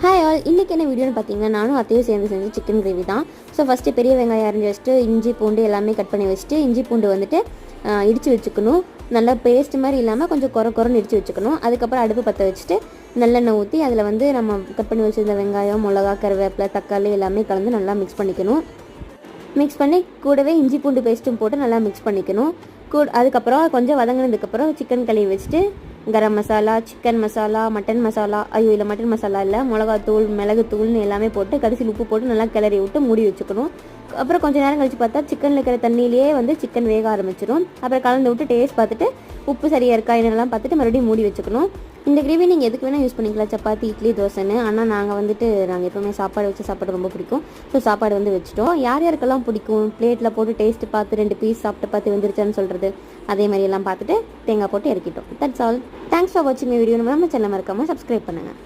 Hi all, இன்றைக்கி என்ன வீடியோன்னு பார்த்தீங்கன்னா நானும் அத்தையும் சேர்ந்து செஞ்ச சிக்கன் கிரேவி தான். ஸோ ஃபஸ்ட்டு பெரிய வெங்காயம் அரிஞ்சு வச்சுட்டு இஞ்சி பூண்டு எல்லாமே கட் பண்ணி வச்சுட்டு இஞ்சி பூண்டு வந்துட்டு இடித்து வச்சுக்கணும். நல்லா பேஸ்ட் மாதிரி இல்லாமல் கொஞ்சம் குறைன்னு இடித்து வச்சுக்கணும். அதுக்கப்புறம் அடுப்பு பற்ற வச்சுட்டு நல்லெண்ணெய் ஊற்றி அதில் வந்து நம்ம கட் பண்ணி வச்சுருந்த வெங்காயம், மிளகா, கருவேப்பிலை, தக்காளி எல்லாமே கலந்து நல்லா மிக்ஸ் பண்ணிக்கணும். மிக்ஸ் பண்ணி கூடவே இஞ்சி பூண்டு பேஸ்ட்டும் போட்டு நல்லா மிக்ஸ் பண்ணிக்கணும். அதுக்கப்புறம் கொஞ்சம் வதங்கினதுக்கப்புறம் சிக்கன் கழுவி வச்சுட்டு கரம் மசாலா, சிக்கன் மசாலா, மட்டன் மசாலா, இல்லை மட்டன் மசாலா இல்லை, மிளகாத்தூள், மிளகுத்தூள்னு எல்லாமே போட்டு கடைசியில் உப்பு போட்டு நல்லா கிளறி விட்டு மூடி வச்சுக்கணும். அப்புறம் கொஞ்சம் நேரம் கழிச்சு பார்த்தா சிக்கனில் இருக்கிற தண்ணியிலேயே வந்து சிக்கன் வேக ஆரம்பிச்சிடும். அப்புறம் கலந்து விட்டு டேஸ்ட் பார்த்துட்டு உப்பு சரியாக இருக்கா என்னெல்லாம் பார்த்துட்டு மறுபடியும் மூடி வச்சுக்கணும். இந்த கிரேவி நீங்கள் எதுக்கு வேணால் யூஸ் பண்ணிக்கலாம், சப்பாத்தி, இட்லி, தோசைன்னு. ஆனால் நாங்கள் எப்போவுமே சாப்பாடு வச்சு சாப்பாடு ரொம்ப பிடிக்கும். ஸோ சாப்பாடு வந்து வச்சுட்டோம். யார் யாருக்கெல்லாம் பிடிக்கும் பிளேட்டில் போட்டு டேஸ்ட்டு பார்த்து 2 பீஸ் சாப்பிட்டு பார்த்து வந்துருச்சான்னு சொல்கிறது, அதே மாதிரி எல்லாம் பார்த்துட்டு தேங்காய் போட்டு இறக்கிட்டோம். That's all. தேங்க்ஸ் ஃபார் வாட்சிங் மை வீடியோ. நம்ம சேனல் மறக்காமல் சப்ஸ்கிரைப் பண்ணுங்கள்.